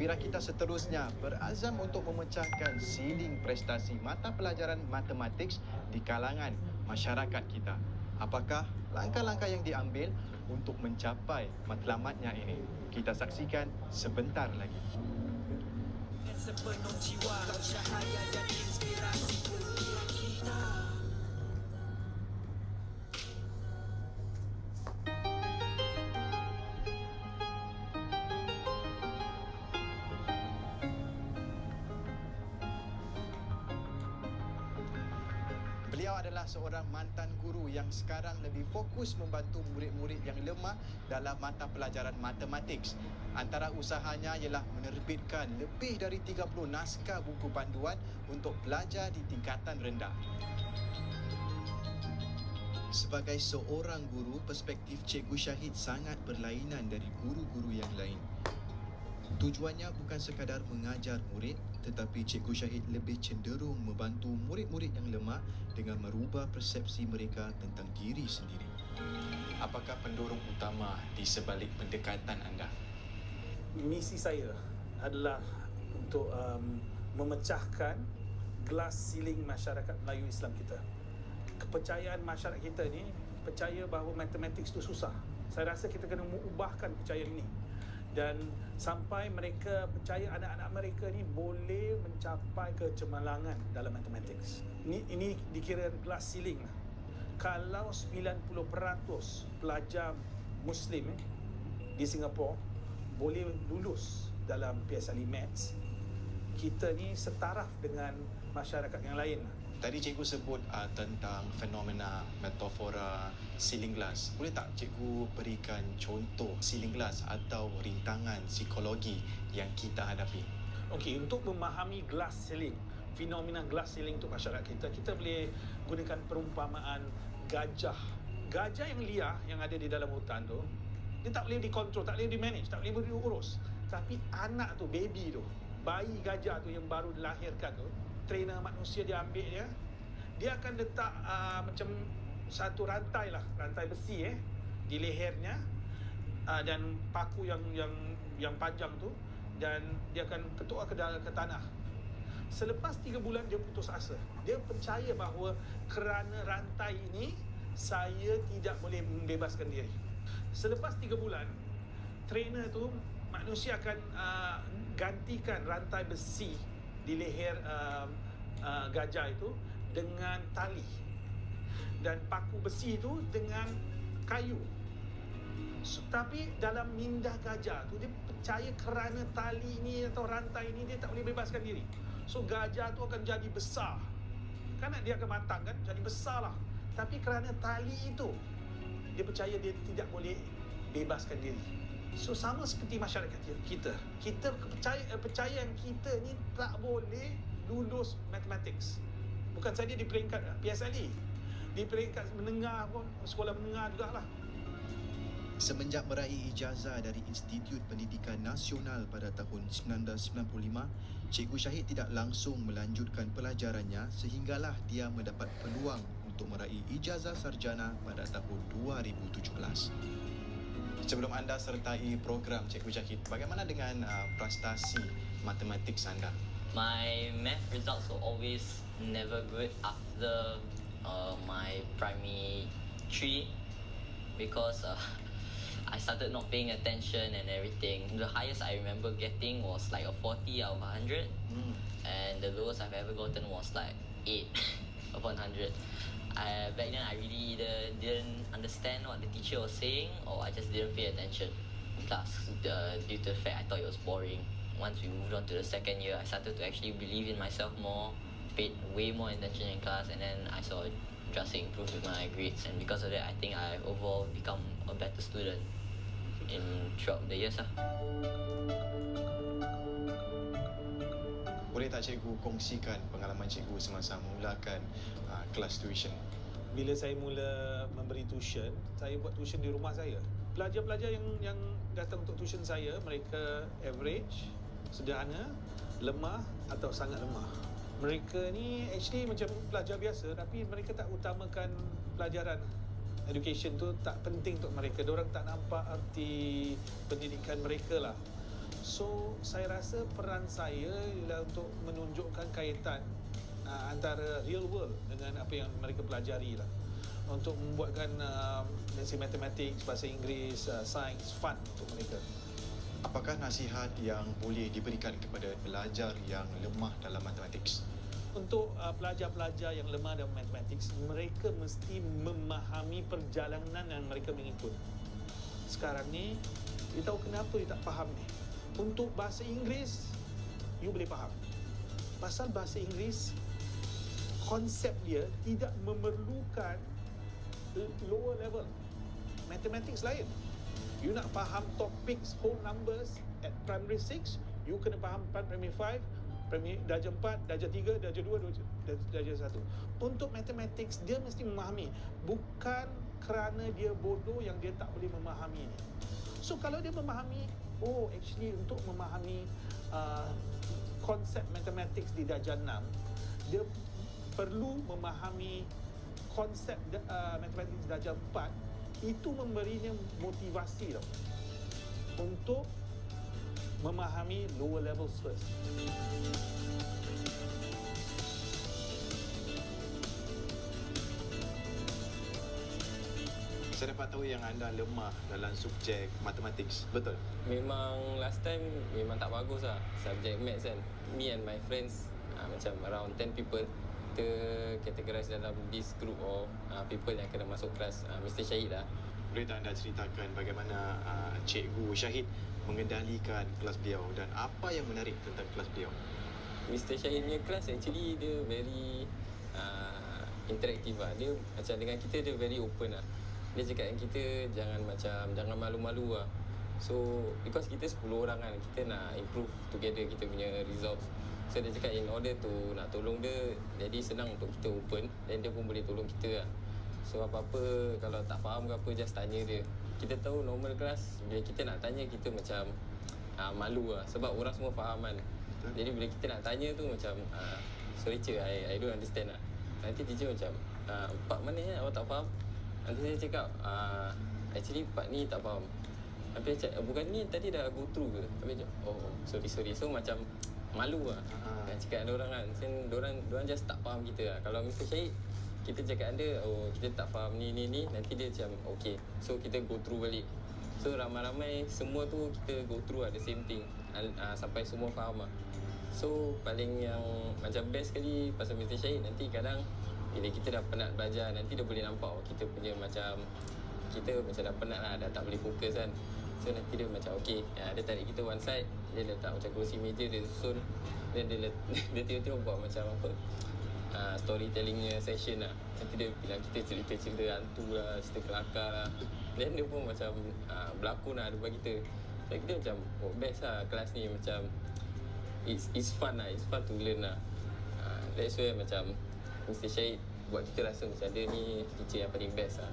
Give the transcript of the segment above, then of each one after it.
Wira kita seterusnya berazam untuk memecahkan siling prestasi mata pelajaran matematik di kalangan masyarakat kita. Apakah langkah-langkah yang diambil untuk mencapai matlamatnya ini? Kita saksikan sebentar lagi. Sepenuh jiwa, cahaya dan inspirasi kita. Beliau adalah seorang mantan guru yang sekarang lebih fokus membantu murid-murid yang lemah dalam mata pelajaran matematik. Antara usahanya ialah menerbitkan lebih dari 30 naskah buku panduan untuk pelajar di tingkatan rendah. Sebagai seorang guru, perspektif Cikgu Syahid sangat berlainan dari guru-guru yang lain. Tujuannya bukan sekadar mengajar murid, tetapi Cikgu Syahid lebih cenderung membantu murid-murid yang lemah dengan merubah persepsi mereka tentang diri sendiri. Apakah pendorong utama di sebalik pendekatan anda? Misi saya adalah untuk memecahkan gelas siling masyarakat Melayu Islam kita. Kepercayaan masyarakat kita ni percaya bahawa matematik itu susah. Saya rasa kita kena mengubahkan kepercayaan ini. Dan sampai mereka percaya anak-anak mereka ni boleh mencapai kecemerlangan dalam matematik. Ini dikira gelas siling lah. Kalau 90% pelajar Muslim di Singapura boleh lulus dalam PSLE Maths, kita ni setaraf dengan masyarakat yang lain. Tadi cikgu sebut tentang fenomena metafora siling gelas. Boleh tak cikgu berikan contoh siling gelas atau rintangan psikologi yang kita hadapi? Okey, untuk memahami gelas siling, fenomena gelas siling untuk masyarakat kita, kita boleh gunakan perumpamaan gajah. Gajah yang liar yang ada di dalam hutan tu, dia tak boleh dikontrol, tak boleh di-manage, tak boleh diurus. Tapi anak tu, baby tu, bayi gajah tu yang baru dilahirkan tu, trainer manusia dia ambil dia akan letak macam satu rantai besi di lehernya, dan paku yang panjang tu, dan dia akan ketuk ke tanah. Selepas 3 bulan dia putus asa. Dia percaya bahawa kerana rantai ini saya tidak boleh membebaskan diri. Selepas 3 bulan, trainer tu, manusia akan gantikan rantai besi di leher gajah itu dengan tali, dan paku besi itu dengan kayu. Tapi dalam minda gajah tu, dia percaya kerana tali ini atau rantai ini dia tak boleh bebaskan diri. So gajah tu akan jadi besar. Kan dia akan matang kan, jadi besar lah. Tapi kerana tali itu, dia percaya dia tidak boleh bebaskan diri. So sama seperti masyarakat kita. Kita percaya yang kita ni tak boleh lulus mathematics. Bukan saja di peringkat PSLE, di peringkat menengah pun, sekolah menengah jugalah. Semenjak meraih ijazah dari Institut Pendidikan Nasional pada tahun 1995, Cikgu Syahid tidak langsung melanjutkan pelajarannya sehinggalah dia mendapat peluang untuk meraih ijazah sarjana pada tahun 2017. Sebelum anda sertai program Cikgu Syahid, bagaimana dengan prestasi matematik anda? My math results were always never good after my primary 3 because I started not paying attention and everything. The highest I remember getting was like a 40 out of 100, and the lowest I've ever gotten was like 8 upon 100. Back then I really either didn't understand what the teacher was saying, or I just didn't pay attention in class due to the fact I thought it was boring. Once we moved on to the second year, I started to actually believe in myself more, paid way more attention in class, and then I saw a drastic improvement with my grades. And because of that, I think I overall become a better student throughout the years. Boleh tak cikgu kongsikan pengalaman cikgu semasa memulakan kelas tuition? Bila saya mula memberi tuition, saya buat tuition di rumah saya. Pelajar-pelajar yang datang untuk tuition saya, mereka average, sederhana, lemah atau sangat lemah. Mereka ni actually macam pelajar biasa, tapi mereka tak utamakan pelajaran. Education tu tak penting untuk mereka. Diorang tak nampak arti pendidikan mereka lah. So saya rasa peran saya ialah untuk menunjukkan kaitan antara real world dengan apa yang mereka pelajari lah, untuk membuatkan matematik, bahasa Inggeris, sains fun untuk mereka. Apakah nasihat yang boleh diberikan kepada pelajar yang lemah dalam matematik? Untuk pelajar-pelajar yang lemah dalam matematik, mereka mesti memahami perjalanan yang mereka mengikut. Sekarang ni, you tahu kenapa you tak faham ni? Untuk bahasa Inggeris, you boleh faham. Pasal bahasa Inggeris, konsep dia tidak memerlukan lower level. Mathematics lain. You nak faham topics, whole numbers at primary 6, you kena faham primary 5, darjah 4, darjah 3, darjah 2, darjah 1. Untuk mathematics, dia mesti memahami. Bukan kerana dia bodoh yang dia tak boleh memahami ni. So kalau dia memahami, actually untuk memahami konsep mathematics di darjah 6, dia perlu memahami konsep mathematics darjah 4. Itu memberinya motivasi tau, untuk memahami lower levels first. Saya dapat tahu yang anda lemah dalam subjek matematik, betul? Memang last time memang tak bagus lah subjek maths kan. Me and my friends macam around 10 people, kita categorize dalam this group of people yang kena masuk kelas Mr. Syahid lah. Boleh tak anda ceritakan bagaimana Cikgu Syahid mengendalikan kelas beliau dan apa yang menarik tentang kelas beliau? Mr. Syahid punya kelas actually dia very interaktif lah. Dia macam dengan kita dia very open lah. Dia cakap dengan kita jangan malu-malu lah. So because kita 10 orang kan, kita nak improve together kita punya results. So dia cakap in order to nak tolong dia, jadi senang untuk kita open, dan dia pun boleh tolong kita lah. So apa-apa kalau tak faham ke apa, just tanya dia. Kita tahu normal kelas, bila kita nak tanya kita macam malu lah, sebab orang semua faham kan. Jadi bila kita nak tanya tu macam sorry cik, I don't understand lah. Nanti teacher macam part mana awak tak faham? Nanti saya cakap actually part ni tak faham. Habis cakap bukan ni tadi dah go through ke? Habis cakap sorry. So macam malu lah nak cakap dengan orang kan. So diorang just tak faham kita lah. Kalau Mr. Syahid, kita cakap anda kita tak faham ni, nanti dia macam okay, so kita go through balik. So ramai-ramai semua tu kita go through lah the same thing sampai semua faham lah. So paling yang macam best sekali pasal Mr. Syahid, nanti kadang bila kita dah penat belajar, nanti dia boleh nampak kita punya macam dah penat lah, dah tak boleh fokus kan. So nanti dia macam okay, dia tarik kita one side, dia letak macam kerusi meja, dia susun, dan dia tiba-tiba buat macam apa, storytellingnya session lah. Nanti dia bilang kita cerita-cerita hantu lah, cerita kelakar lah. Dan dia pun macam berlakon lah depan kita. So kita macam best lah kelas ni, macam it's fun lah, it's fun to learn lah. That's why macam Mr. Syahid buat kita rasa macam dia ni teacher yang paling best lah.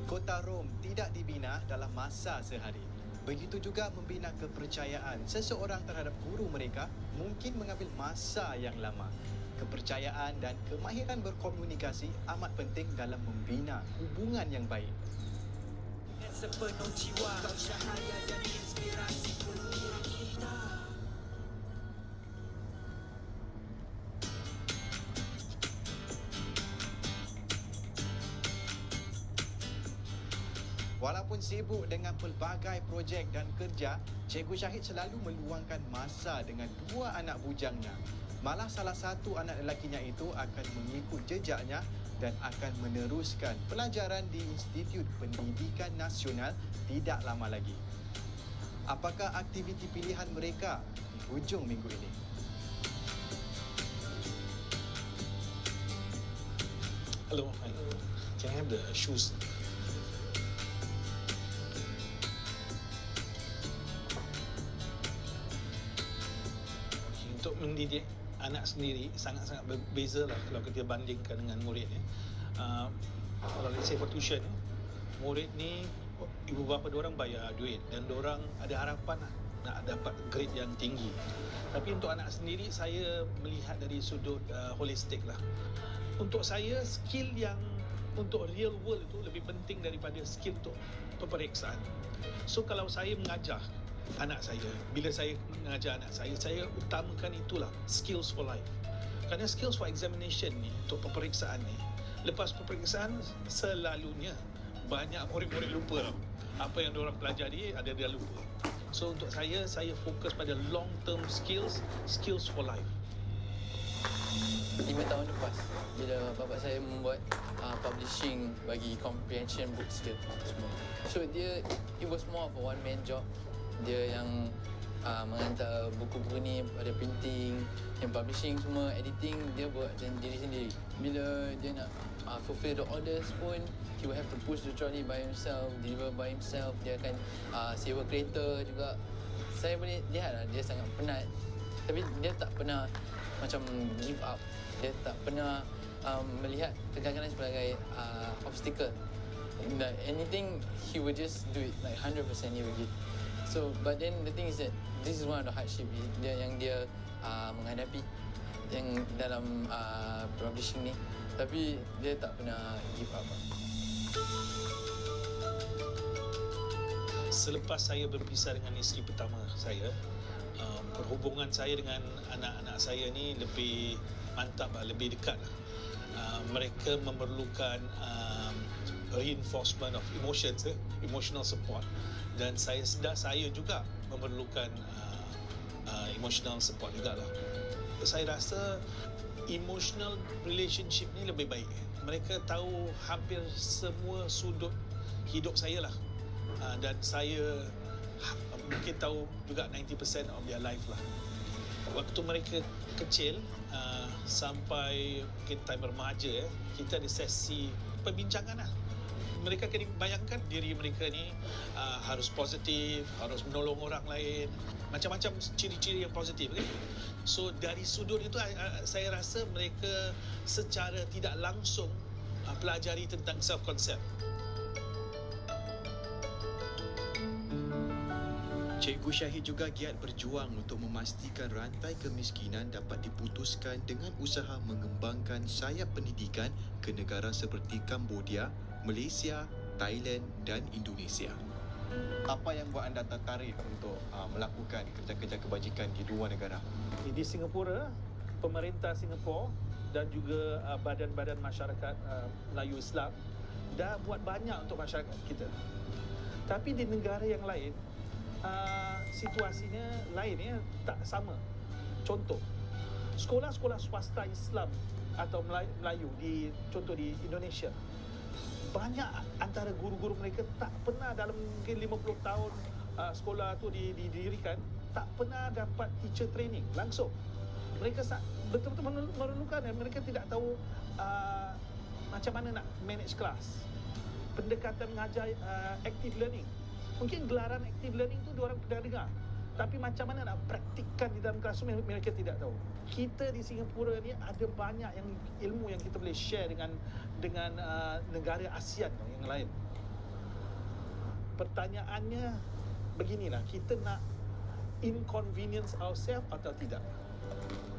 Kota Rom tidak dibina dalam masa sehari. Begitu juga membina kepercayaan seseorang terhadap guru mereka mungkin mengambil masa yang lama. Kepercayaan dan kemahiran berkomunikasi amat penting dalam membina hubungan yang baik. Dengan sepenuh jiwa, kau cahaya dan inspirasi pemikiran kita. Walaupun sibuk dengan pelbagai projek dan kerja, Cikgu Syahid selalu meluangkan masa dengan dua anak bujangnya. Malah salah satu anak lelakinya itu akan mengikut jejaknya dan akan meneruskan pelajaran di Institut Pendidikan Nasional tidak lama lagi. Apakah aktiviti pilihan mereka di hujung minggu ini? Hello. Can I have the shoes? Untuk mendidik anak sendiri sangat-sangat berbeza lah kalau kita bandingkan dengan murid ni. Kalau let's say for tuition, murid ni ibu bapa diorang bayar duit dan diorang ada harapan lah nak dapat grade yang tinggi. Tapi untuk anak sendiri, saya melihat dari sudut holistik lah. Untuk saya, skill yang untuk real world itu lebih penting daripada skill untuk peperiksaan. So kalau saya mengajar anak saya, bila saya mengajar anak saya utamakan itulah skills for life. Kerana skills for examination ni, untuk peperiksaan ni, lepas peperiksaan selalunya banyak murid-murid lupa tau. Apa yang diorang pelajari ada dia lupa. So untuk saya fokus pada long term skills for life. 5 tahun lepas bila bapa saya membuat publishing bagi comprehension books dia semua. So it was more of a one man job. Dia yang menghantar buku-buku ni pada printing, yang publishing semua, editing dia buat diri sendiri. Bila dia nak fulfill the orders pun, he will have to push the trolley by himself, deliver by himself. Dia akan sewa kereta juga. Saya boleh lihat lah, dia sangat penat. Tapi dia tak pernah macam give up. Dia tak pernah melihat kegagalan sebagai obstacle. Anything, he will just do it like 100% he will give. So, but then the thing is that this is one of the hardship yang dia menghadapi yang dalam publishing ni. Tapi dia tak pernah give up. Selepas saya berpisah dengan isteri pertama saya, perhubungan saya dengan anak-anak saya ni lebih mantap lah, lebih dekat lah. Mereka memerlukan reinforcement of emotions, emotional support, dan saya juga memerlukan emotional support jugalah. Saya rasa emotional relationship ni lebih baik. Mereka tahu hampir semua sudut hidup saya lah, dan saya mungkin tahu juga 90% of their life lah. Waktu mereka kecil sampai mungkin time remaja, kita ada sesi perbincangan lah. Mereka kena bayangkan diri mereka ni harus positif, harus menolong orang lain, macam-macam ciri-ciri yang positif, okay? So dari sudut itu saya rasa mereka secara tidak langsung pelajari tentang self-concept. Cikgu Syahid juga giat berjuang untuk memastikan rantai kemiskinan dapat diputuskan dengan usaha mengembangkan sayap pendidikan ke negara seperti Cambodia, Malaysia, Thailand dan Indonesia. Apa yang buat anda tertarik untuk melakukan kerja-kerja kebajikan di luar negara? Di Singapura, pemerintah Singapura dan juga badan-badan masyarakat Melayu Islam dah buat banyak untuk masyarakat kita. Tapi di negara yang lain, situasinya lain ya, tak sama. Contoh, sekolah-sekolah swasta Islam atau Melayu contoh di Indonesia, banyak antara guru-guru mereka tak pernah dalam mungkin 50 tahun sekolah tu didirikan, tak pernah dapat teacher training langsung. Mereka betul-betul memerlukan, mereka tidak tahu macam mana nak manage kelas. Pendekatan mengajar active learning, mungkin gelaran active learning tu diorang pernah dengar, tapi macam mana nak praktikkan di dalam classroom mereka tidak tahu. Kita di Singapura ni ada banyak yang ilmu yang kita boleh share dengan negara ASEAN yang lain. Pertanyaannya beginilah, kita nak inconvenience ourselves atau tidak?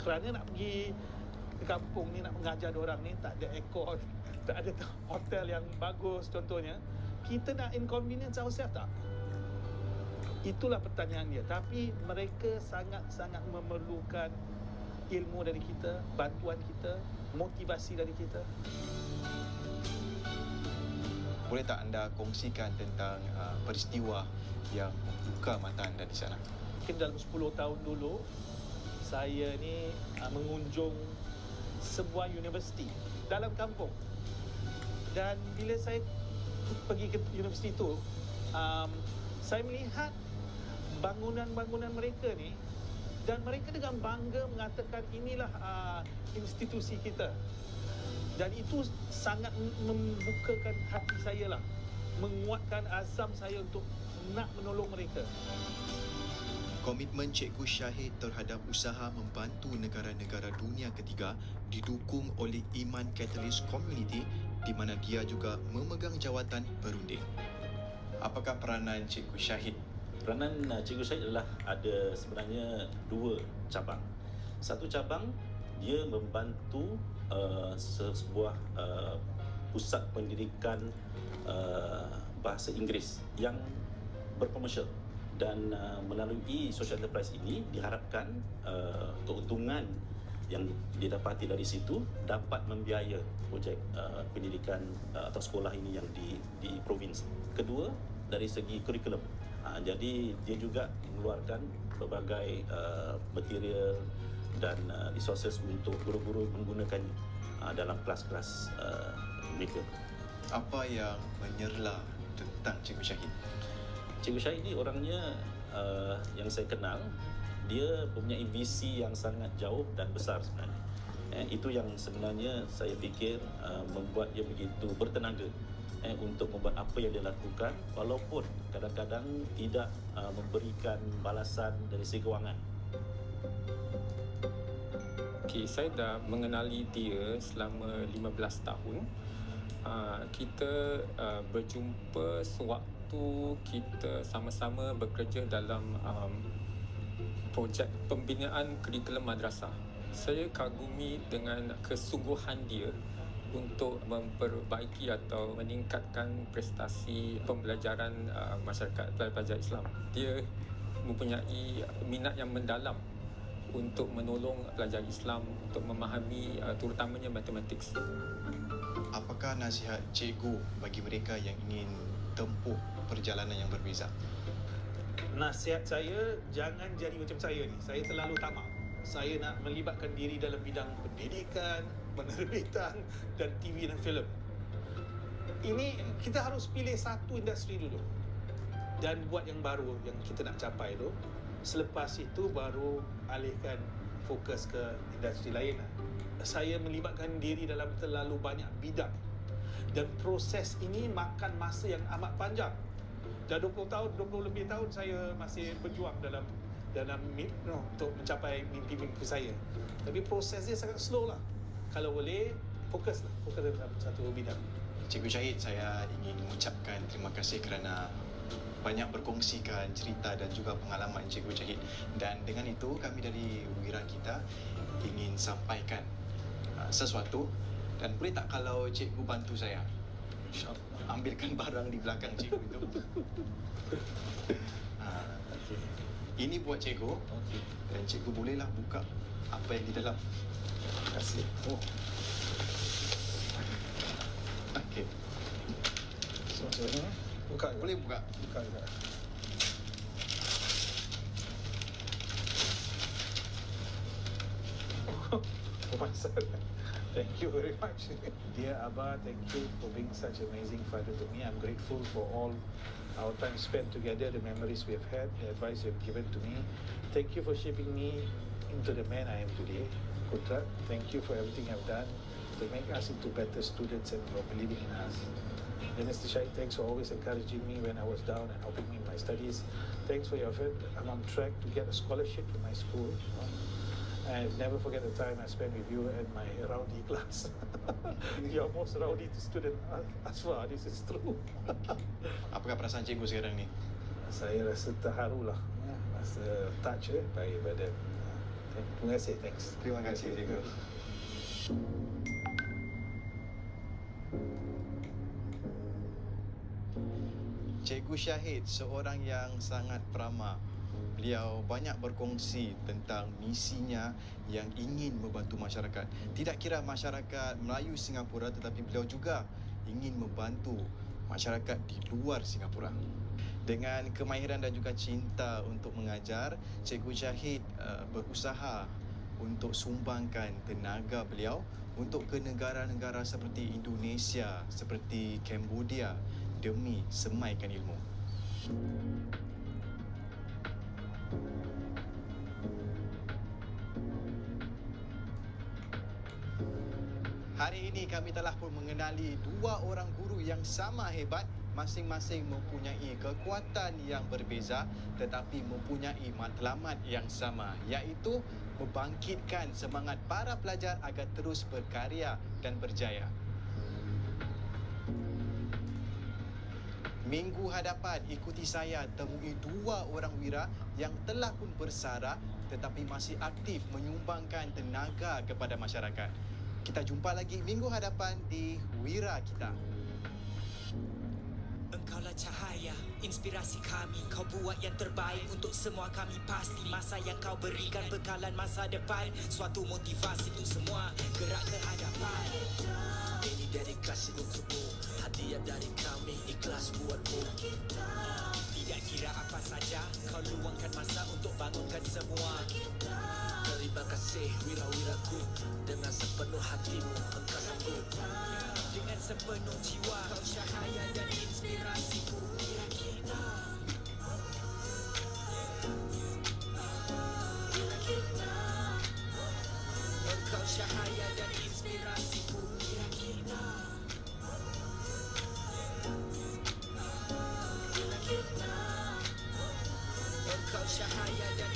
Kerana nak pergi ke kampung ni, nak mengajar diorang ni, tak ada aircon, tak ada hotel yang bagus contohnya, kita nak inconvenience ourselves tak? Itulah pertanyaan dia. Tapi mereka sangat-sangat memerlukan ilmu dari kita, bantuan kita, motivasi dari kita. Boleh tak anda kongsikan tentang peristiwa yang membuka mata anda di sana? Mungkin dalam 10 tahun dulu, saya ni mengunjung sebuah universiti dalam kampung. Dan bila saya pergi ke universiti itu, saya melihat bangunan-bangunan mereka ni, dan mereka dengan bangga mengatakan inilah institusi kita. Dan itu sangat membukakan hati saya lah, menguatkan azam saya untuk nak menolong mereka. Komitmen Cikgu Syahid terhadap usaha membantu negara-negara dunia ketiga didukung oleh Iman Catalyst Community, di mana dia juga memegang jawatan perunding. Apakah peranan Cikgu Syahid? Peranan Cikgu Syahid adalah ada sebenarnya 2 cabang. Satu cabang, dia membantu sebuah pusat pendidikan bahasa Inggeris yang berkomersial, dan melalui social enterprise ini diharapkan keuntungan yang didapati dari situ dapat membiaya projek pendidikan atau sekolah ini yang di provinsi. Kedua, dari segi kurikulum. Jadi dia juga mengeluarkan berbagai material dan resources untuk guru-guru menggunakannya dalam kelas-kelas mereka. Apa yang menyerlah tentang Cikgu Syahid? Cikgu Syahid ni orangnya yang saya kenal, dia mempunyai visi yang sangat jauh dan besar sebenarnya. Itu yang sebenarnya saya fikir membuat dia begitu bertenaga untuk membuat apa yang dia lakukan, walaupun kadang-kadang tidak memberikan balasan dari segi kewangan. Okay, saya dah mengenali dia selama 15 tahun. Kita berjumpa sewaktu kita sama-sama bekerja dalam projek pembinaan kurikulum madrasah. Saya kagumi dengan kesungguhan dia untuk memperbaiki atau meningkatkan prestasi pembelajaran masyarakat pelajar Islam. Dia mempunyai minat yang mendalam untuk menolong pelajar Islam untuk memahami terutamanya matematik. Apakah nasihat cikgu bagi mereka yang ingin tempuh perjalanan yang berbeza? Nasihat saya, jangan jadi macam saya ni. Saya terlalu tamak. Saya nak melibatkan diri dalam bidang pendidikan, penerbitan dan TV dan filem. Ini kita harus pilih satu industri dulu dan buat yang baru yang kita nak capai tu. Selepas itu baru alihkan fokus ke industri lain. Saya melibatkan diri dalam terlalu banyak bidang dan proses ini makan masa yang amat panjang. Dah 20 lebih tahun saya masih berjuang dalam untuk mencapai mimpi-mimpi saya. Tapi prosesnya sangat slow lah. Kalau boleh, fokus dalam satu bidang. Cikgu Syahid, saya ingin mengucapkan terima kasih kerana banyak berkongsikan cerita dan juga pengalaman Cikgu Syahid. Dan dengan itu, kami dari Wira kita ingin sampaikan sesuatu. Dan boleh tak kalau cikgu bantu saya? Ambilkan barang di belakang cikgu itu. Ini buat cikgu. Dan cikgu bolehlah buka apa yang di dalam. Terima kasih. Okey. So, buka. Boleh buka? Buka juga. Oh my son. Thank you very much. Dear Abba, thank you for being such an amazing father to me. I'm grateful for all our time spent together, the memories we have had, the advice you have given to me. Thank you for shaping me into the man I am today. Kudrat, thank you for everything I've done to make us into better students and for believing in us. And Mr. Syahid, thanks for always encouraging me when I was down and helping me in my studies. Thanks for your effort. I'm on track to get a scholarship in my school. I never forget the time I spent with you and my rowdy class. Your most rowdy student, Asfa, this is true. Apakah perasaan cikgu sekarang ni? Saya rasa terharu lah. Rasa touch by badan. Terima kasih, thanks. Terima kasih cikgu. Cikgu Syahid seorang yang sangat ramah. Beliau banyak berkongsi tentang misinya yang ingin membantu masyarakat. Tidak kira masyarakat Melayu Singapura, tetapi beliau juga ingin membantu masyarakat di luar Singapura. Dengan kemahiran dan juga cinta untuk mengajar, Cikgu Syahid berusaha untuk sumbangkan tenaga beliau untuk ke negara-negara seperti Indonesia, seperti Cambodia demi semaikan ilmu. Hari ini kami telah pun mengenali dua orang guru yang sama hebat, masing-masing mempunyai kekuatan yang berbeza tetapi mempunyai matlamat yang sama, iaitu membangkitkan semangat para pelajar agar terus berkarya dan berjaya. Minggu hadapan ikuti saya temui dua orang wira yang telah pun bersara tetapi masih aktif menyumbangkan tenaga kepada masyarakat. Kita jumpa lagi minggu hadapan di Wira Kita. Engkaulah cahaya, inspirasi kami. Kau buat yang terbaik untuk semua kami. Pasti masa yang kau berikan bekalan masa depan. Suatu motivasi untuk semua gerak ke hadapan. Ini dedikasi untukmu, hadiah dari kami, ikhlas buatmu. Tidak kira apa saja, kau luangkan masa untuk bangunkan semua. Terima kasih wira-wiraku, dengan sepenuh hatimu engkau sanggup. Dengan sepenuh jiwa, kau cahaya dan inspirasiku. Wira kita. Wira kita. Engkau cahaya dan inspirasiku. Wira kita. Wira kita. Engkau cahaya dan